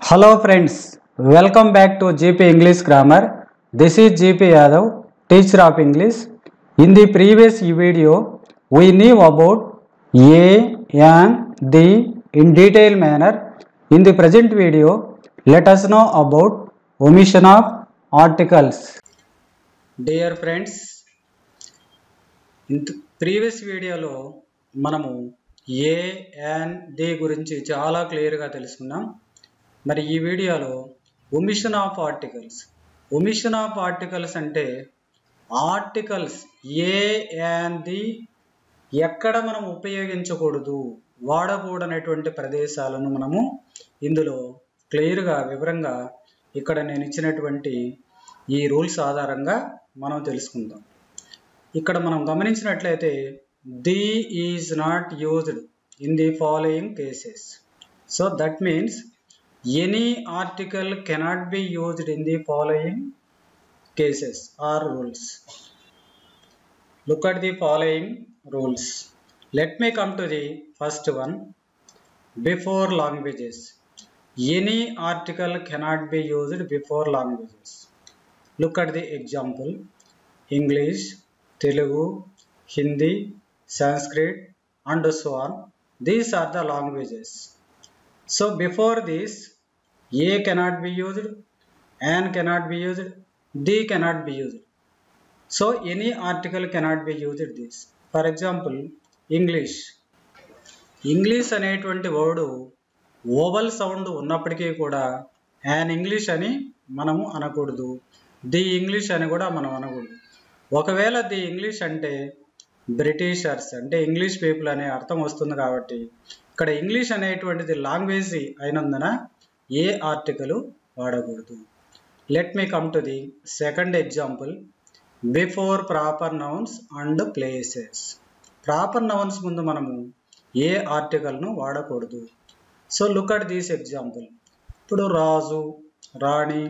Hello friends, welcome back to GP English Grammar. This is GP Yadav, teacher of English. In the previous video, we knew about a and the in detailed manner. In the present video, let us know about omission of articles. Dear friends, in the previous video లో మనము ఏ and the గురించి చాలా క్లియర్గా తెలుసుకున్నాం. మరి ఈ వీడియోలో omission of articles అంటే ఆర్టికల్స్ ఏ అండ్ ది ఎక్కడ మనం ఉపయోగించకూడదు, వాడకూడనటువంటి ప్రదేశాలను మనము ఇందులో క్లియర్గా వివరంగా ఇక్కడ నేను ఇచ్చినటువంటి ఈ రూల్స్ ఆధారంగా మనం తెలుసుకుందాం. ఇక్కడ మనం గమనించినట్లయితే the is not used in the following cases. So that means any article cannot be used in the following cases or rules. Look at the following rules. Let me come to the first one. Before languages, any article cannot be used before languages. Look at the example: English, Telugu, Hindi, Sanskrit and so on. These are the languages. So before this, a cannot be used, an cannot be used, the cannot be used. So any article cannot be used this. For example, English అనేటువంటి word vowel sound ఉన్నప్పటికీ కూడా an English అని మనము అనకూడదు, the English అని కూడా మనం అనకూడదు. ఒకవేళ ది ఇంగ్లీష్ అంటే బ్రిటిషర్స్ అంటే ఇంగ్లీష్ పీపుల్ అనే అర్థం వస్తుంది కాబట్టి ఇక్కడ ఇంగ్లీష్ అనేటువంటిది లాంగ్వేజ్ అయినందున ఏ ఆర్టికల్ వాడకూడదు. Let me come to the second example. Before proper nouns and places. Proper nouns ముందు మనము ఏ ఆర్టికల్ను వాడకూడదు. So look at this example. ఇప్పుడు Raju, Rani,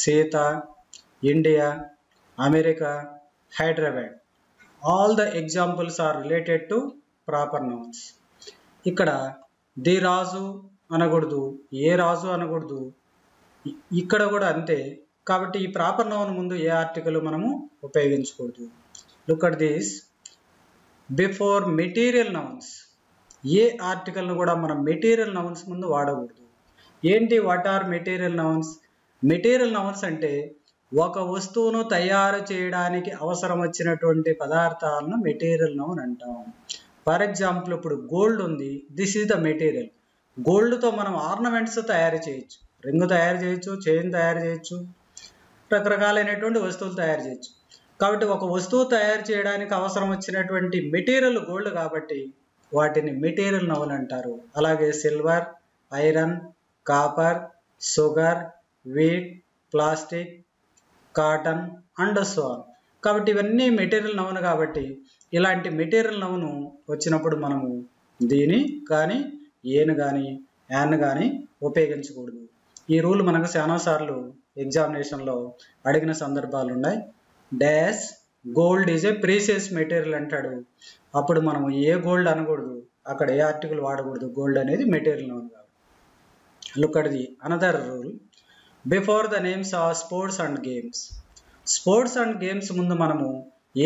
Sita, India, America, Hyderabad, all the examples are related to proper nouns. ఇక్కడ the Raju అనకూడదు, a రాజు అనకూడదు, ఇక్కడ కూడా అంతే. కాబట్టి ఈ ప్రాపర్ నౌన్ ముందు ఏ ఆర్టికల్ మనము ఉపయోగించకూడదు. Look at this. Before material nouns, a ఆర్టికల్ను కూడా మనం మెటీరియల్ నౌన్స్ ముందు వాడకూడదు. ఏంటి what are material nouns? Material nouns అంటే ఒక వస్తువును తయారు చేయడానికి అవసరం వచ్చినటువంటి పదార్థాలను మెటీరియల్ నౌన్ అంటాం. ఫర్ ఎగ్జాంపుల్, ఇప్పుడు గోల్డ్ ఉంది, దిస్ ఈజ్ ద మెటీరియల్. గోల్డ్తో మనం ఆర్నమెంట్స్ తయారు చేయొచ్చు, రింగ్ తయారు చేయొచ్చు, చైన్ తయారు చేయొచ్చు, రకరకాలైనటువంటి వస్తువులు తయారు చేయొచ్చు. కాబట్టి ఒక వస్తువు తయారు చేయడానికి అవసరం వచ్చినటువంటి మెటీరియల్ గోల్డ్ కాబట్టి వాటిని మెటీరియల్ నౌన్ అంటారు. అలాగే silver, iron, copper, sugar, wheat, plastic, cotton and so on. కాబట్టి ఇవన్నీ మెటీరియల్ నౌన్ కాబట్టి ఇలాంటి మెటీరియల్ నౌన్ వచ్చినప్పుడు మనము దీని కానీ ఏను కానీ యాన్ కానీ ఉపయోగించకూడదు. ఈ రూల్ మనకు చాలాసార్లు ఎగ్జామినేషన్లో అడిగిన సందర్భాలు ఉన్నాయి. Dash gold is A precious material అంటాడు, అప్పుడు మనము ఏ గోల్డ్ అనకూడదు, అక్కడ ఏ ఆర్టికల్ వాడకూడదు, గోల్డ్ అనేది మెటీరియల్ నౌన్ కాబట్టి. Look at the another rule. Before the names of sports and games. Sports and games ముందు మనము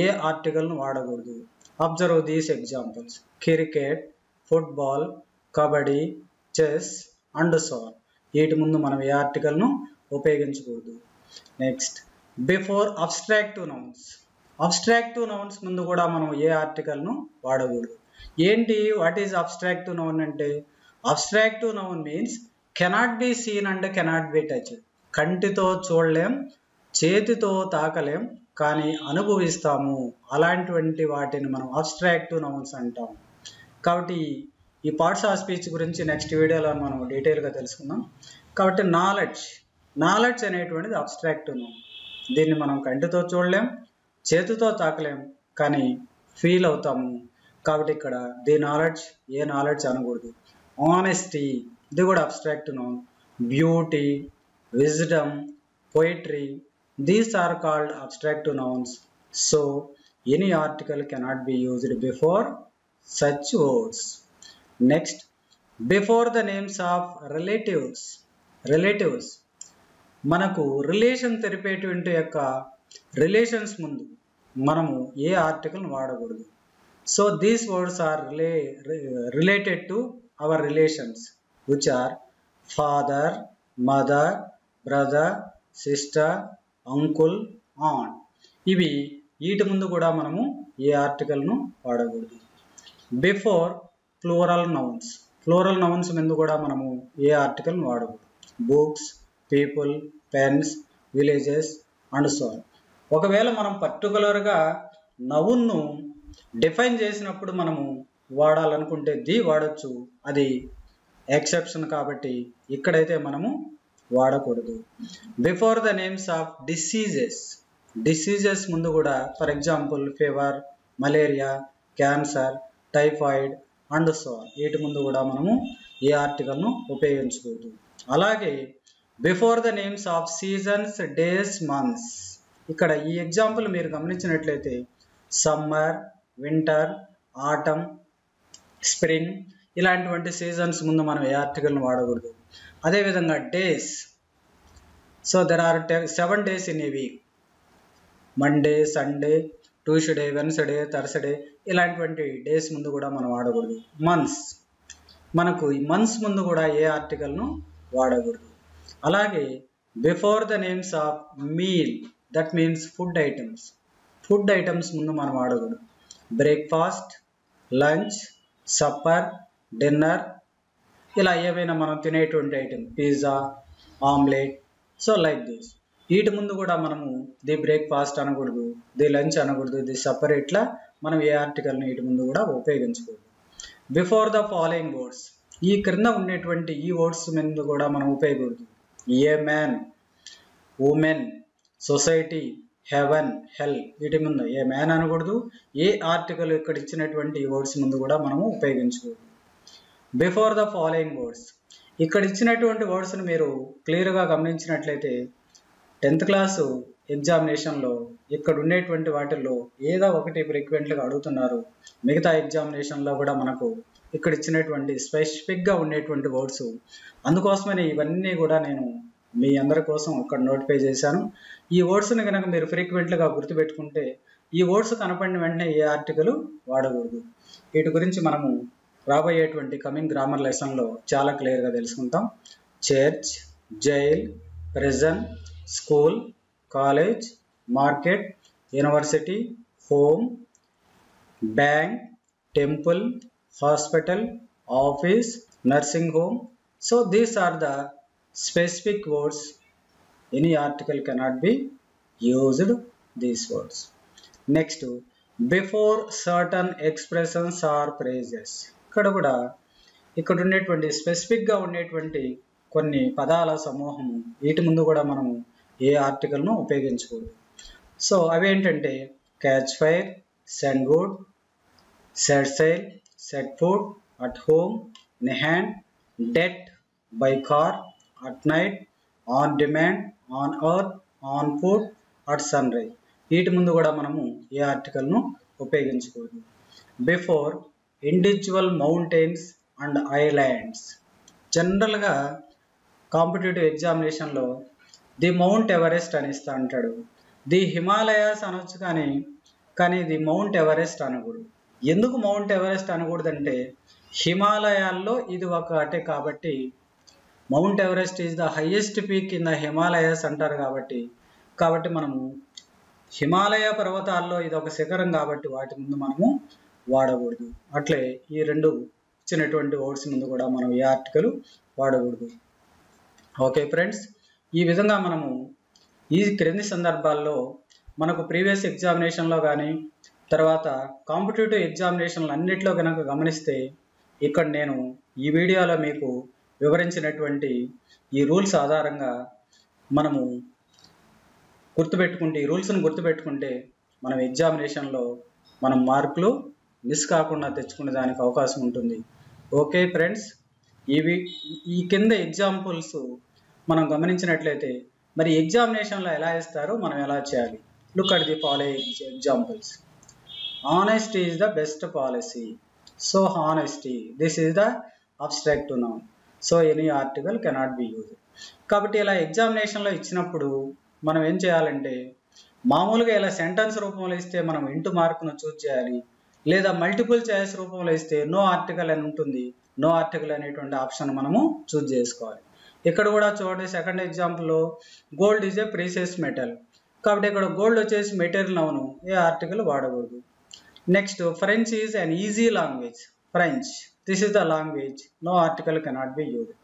ఏ ఆర్టికల్ను వాడకూడదు. Observe these examples: cricket, football, kabaddi, chess and so on. వీటి ముందు మనం ఏ ఆర్టికల్ను ఉపయోగించకూడదు. Next, before abstractive nouns. Abstractive nouns ముందు కూడా మనం ఏ ఆర్టికల్ను వాడకూడదు. ఏంటి వాట్ ఈజ్ అబ్స్ట్రాక్టివ్ నౌన్ అంటే? Abstractive noun means cannot be seen and cannot be touch. కంటితో చూడలేం, చేతితో తాకలేం, కానీ అనుభవిస్తాము. అలాంటివంటి వాటిని మనం అబ్స్ట్రాక్టివ్ నౌన్స్ అంటాం. కాబట్టి ఈ పార్ట్స్ ఆఫ్ స్పీచ్ గురించి నెక్స్ట్ వీడియోలో మనం డీటెయిల్గా తెలుసుకుందాం. కాబట్టి నాలెడ్జ్ అనేటువంటిది అబ్స్ట్రాక్టివ్ నౌన్. దీన్ని మనం కంటితో చూడలేం, చేతితో తాకలేం, కానీ ఫీల్ అవుతాము. కాబట్టి ఇక్కడ ది నాలెడ్జ్ ఏ నాలెడ్జ్ అనకూడదు. ఆనెస్టీ, ఇది కూడా abstractive noun. Beauty, wisdom, poetry, these are called abstractive nouns. So any article cannot be used before such words. Next, before the names of relatives. Relatives. మనకు relation తెలిపేటువంటి యొక్క relations ముందు మనము ఏ ఆర్టికల్ని వాడకూడదు. So these words are related to our relations which are father, mother, brother, sister, uncle, aunt. ఇవి వీటి ముందు కూడా మనము ఏ ఆర్టికల్ను వాడకూడదు. Before plural nouns. Plural nouns ముందు కూడా మనము ఏ ఆర్టికల్ను వాడకూడదు. Books, people, pens, villages and so on. ఒకవేళ మనం పర్టికులర్గా నౌన్ను డిఫైన్ చేసినప్పుడు మనము వాడాలనుకుంటే ది వాడచ్చు, అది ఎక్సెప్షన్ కాబట్టి ఇక్కడైతే మనము వాడకూడదు. Before the names of diseases. Diseases ముందు కూడా for example fever, malaria, cancer, typhoid and so on. వీటి ముందు కూడా మనము ఏ ఆర్టికల్ను ఉపయోగించకూడదు. అలాగే before the names of seasons, days, months. ఇక్కడ ఈ ఎగ్జాంపుల్ మీరు గమనించినట్లయితే సమ్మర్, వింటర్, ఆటమ్, స్ప్రింగ్ ఇలాంటివంటి సీజన్స్ ముందు మనం ఏ ఆర్టికల్ని వాడకూడదు. అదేవిధంగా days. So there are 7 days in a week. Monday, Sunday, Tuesday, Wednesday, Thursday ఇలాంటివంటి డేస్ ముందు కూడా మనం వాడకూడదు. మంత్స్. మనకు ఈ మంత్స్ ముందు కూడా ఏ ఆర్టికల్ను వాడకూడదు. అలాగే before the names of meal, that means food items. Food items ముందు మనం వాడకూడదు. బ్రేక్ఫాస్ట్, లంచ్, సప్పర్, డిన్నర్ ఇలా ఏవైనా మనం తినేటువంటి item, pizza, omelette, so like this. వీటి ముందు కూడా మనము ది బ్రేక్ఫాస్ట్ అనకూడదు, ది లంచ్ అనకూడదు, ది సప్పర్. ఇట్లా మనం ఏ ఆర్టికల్ని వీటి ముందు కూడా ఉపయోగించకూడదు. Before the following words. ఈ క్రింద ఉండేటువంటి ఈ వర్డ్స్ ముందు కూడా మనం ఉపయోగకూడదు. A man, women, society, heaven, hell వీటి ముందు ఏ మ్యాన్ అనకూడదు. ఏ ఆర్టికల్ ఇక్కడ ఇచ్చినటువంటి ఈ వర్డ్స్ ముందు కూడా మనము ఉపయోగించకూడదు. Before the following words. ఇక్కడ ఇచ్చినటువంటి వర్డ్స్ని మీరు క్లియర్గా గమనించినట్లయితే 10th క్లాసు ఎగ్జామినేషన్లో ఇక్కడ ఉండేటువంటి వాటిల్లో ఏదో ఒకటి ఫ్రీక్వెంట్గా అడుగుతున్నారు. మిగతా ఎగ్జామినేషన్లో కూడా మనకు ఇక్కడ ఇచ్చినటువంటి స్పెసిఫిక్గా ఉండేటువంటి వర్డ్స్. అందుకోసమనే ఇవన్నీ కూడా నేను మీ అందరి కోసం ఇక్కడ నోటిఫై చేశాను. ఈ వర్డ్స్ని కనుక మీరు ఫ్రీక్వెంట్గా గుర్తుపెట్టుకుంటే ఈ వర్డ్స్ కనపడిన వెంటనే ఏ ఆర్టికల్ వాడకూడదు. వీటి గురించి మనము రాబోయేటువంటి కమింగ్ గ్రామర్ లెసన్లో చాలా క్లియర్గా తెలుసుకుంటాం. Church, jail, prison, school, college, market, university, home, bank, temple, hospital, office, nursing home. So these are the specific words. Any article cannot be used these words. Next, before certain expressions or phrases. ఇక్కడ కూడా ఇక్కడ ఉండేటువంటి స్పెసిఫిక్గా ఉండేటువంటి కొన్ని పదాల సమూహము వీటి ముందు కూడా మనము ఏ ఆర్టికల్ను ఉపయోగించకూడదు. సో అవి ఏంటంటే catch fire, send word, set sail, set foot, at home, in hand, debt, by car, at night, on demand, on earth, on foot, at sunrise. వీటి ముందు కూడా మనము ఏ ఆర్టికల్ను ఉపయోగించకూడదు. Before individual mountains and islands. జనరల్గా కాంపిటేటివ్ ఎగ్జామినేషన్లో the mount Everest అని ఇస్తా అంటాడు. ది హిమాలయాస్ అనొచ్చు కానీ ది మౌంట్ ఎవరెస్ట్ అనకూడదు. ఎందుకు మౌంట్ ఎవరెస్ట్ అనకూడదంటే హిమాలయాల్లో ఇది ఒకటే కాబట్టి. Mount Everest is the highest peak in the Himalayas అంటారు కాబట్టి మనము హిమాలయ పర్వతాల్లో ఇది ఒక శిఖరం కాబట్టి వాటి ముందు మనము వాడకూడదు. అట్లే ఈ రెండు ఇచ్చినటువంటి వర్డ్స్ ముందు కూడా మనం ఏ ఆర్టికల్ వాడకూడదు. ఓకే ఫ్రెండ్స్, ఈ విధంగా మనము ఈ క్రింది సందర్భాల్లో మనకు ప్రీవియస్ ఎగ్జామినేషన్లో కానీ తర్వాత కాంపిటేటివ్ ఎగ్జామినేషన్లు అన్నింటిలో కనుక గమనిస్తే ఇక్కడ నేను ఈ వీడియోలో మీకు వివరించినటువంటి ఈ రూల్స్ ఆధారంగా మనము గుర్తుపెట్టుకుంటే ఈ రూల్స్ని గుర్తుపెట్టుకుంటే మనం ఎగ్జామినేషన్లో మనం మార్కులు మిస్ కాకుండా తెచ్చుకునే దానికి అవకాశం ఉంటుంది. ఓకే ఫ్రెండ్స్, ఈ కింద ఎగ్జాంపుల్స్ మనం గమనించినట్లయితే మరి ఎగ్జామినేషన్లో ఎలా ఇస్తారో మనం ఎలా చేయాలి. Look at the following examples. Honesty is the best policy. So honesty, this is the abstract noun. So any article cannot be used. కాబట్టి ఇలా ఎగ్జామినేషన్లో ఇచ్చినప్పుడు మనం ఏం చేయాలంటే మామూలుగా ఇలా సెంటెన్స్ రూపంలో ఇస్తే మనం ఇంటూ మార్కును చూస్ చేయాలి, లేదా మల్టిపుల్ చాయిస్ రూపంలో ఇస్తే నో ఆర్టికల్ అని ఉంటుంది, నో ఆర్టికల్ అనేటువంటి ఆప్షన్ మనము చూస్ చేసుకోవాలి. ఇక్కడ కూడా చూడండి, సెకండ్ ఎగ్జాంపుల్లో gold is a precious metal, కాబట్టి ఇక్కడ గోల్డ్ వచ్చేసి మెటీరియల్ అవును, ఏ ఆర్టికల్ వాడకూడదు. Next French is an easy language, French this is the language, no article cannot be used.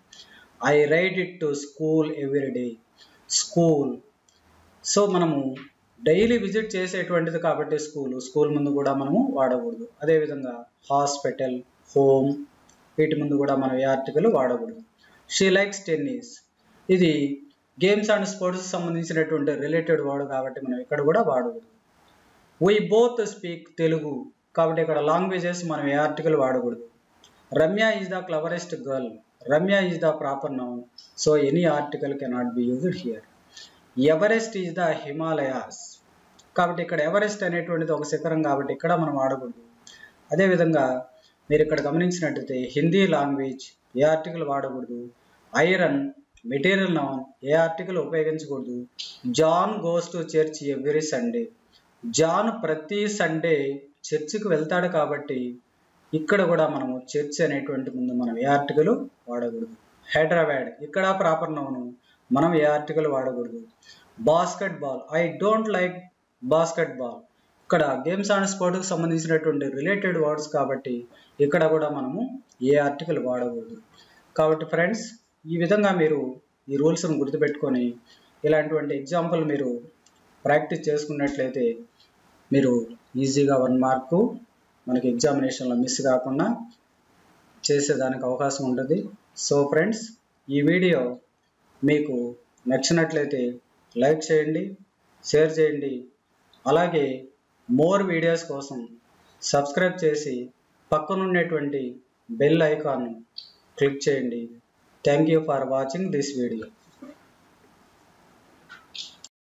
I ride it to school every day, school so మనము daily visit చేసేటువంటిది కాబట్టి school ముందు కూడా మనము వాడకూడదు. అదేవిధంగా హాస్పిటల్, హోమ్ వీటి ముందు కూడా మనం ఏ ఆర్టికల్ వాడకూడదు. షీ లైక్స్ టెన్నిస్, ఇది గేమ్స్ అండ్ స్పోర్ట్స్ సంబంధించినటువంటి రిలేటెడ్ వర్డ్ కాబట్టి మనం ఇక్కడ కూడా వాడకూడదు. వీ బోత్ స్పీక్ తెలుగు, కాబట్టి ఇక్కడ లాంగ్వేజెస్ మనం ఏ ఆర్టికల్ వాడకూడదు. Ramya is the cleverest girl, Ramya is the proper noun, so any article cannot be used here. Everest is the Himalayas, కాబట్టి ఇక్కడ ఎవరెస్ట్ అనేటువంటిది ఒక శిఖరం కాబట్టి ఇక్కడ మనం వాడకూడదు. అదేవిధంగా మీరు ఇక్కడ గమనించినట్లయితే హిందీ లాంగ్వేజ్ ఏ ఆర్టికల్ వాడకూడదు. ఐరన్ మెటీరియల్ నౌన్, ఏ ఆర్టికల్ ఉపయోగించకూడదు. John goes to church every Sunday, John ప్రతి సండే చర్చికి వెళ్తాడు కాబట్టి ఇక్కడ కూడా మనము చర్చ్ అనేటువంటి ముందు మనం ఏ ఆర్టికల్ వాడకూడదు. హైదరాబాద్ ఇక్కడ ప్రాపర్ నౌన్, మనం ఏ ఆర్టికల్ వాడకూడదు. Basket ball, I don't like basket ball, ఇక్కడ గేమ్స్ అండ్ స్పోర్ట్కి సంబంధించినటువంటి రిలేటెడ్ వర్డ్స్ కాబట్టి ఇక్కడ కూడా మనము ఏ ఆర్టికల్ వాడకూడదు. కాబట్టి ఫ్రెండ్స్, ఈ విధంగా మీరు ఈ రూల్స్ను గుర్తుపెట్టుకొని ఇలాంటివంటి ఎగ్జాంపుల్ మీరు ప్రాక్టీస్ చేసుకున్నట్లయితే మీరు ఈజీగా 1 మార్కు మనకి ఎగ్జామినేషన్లో మిస్ కాకుండా చేసేదానికి అవకాశం ఉంటుంది. సో ఫ్రెండ్స్, ఈ వీడియో మీకు నచ్చినట్లయితే లైక్ చేయండి, షేర్ చేయండి, అలాగే మోర్ వీడియోస్ కోసం సబ్స్క్రైబ్ చేసి పక్కనున్నటువంటి బెల్ ఐకాన్ క్లిక్ చేయండి. Thank you for watching this video.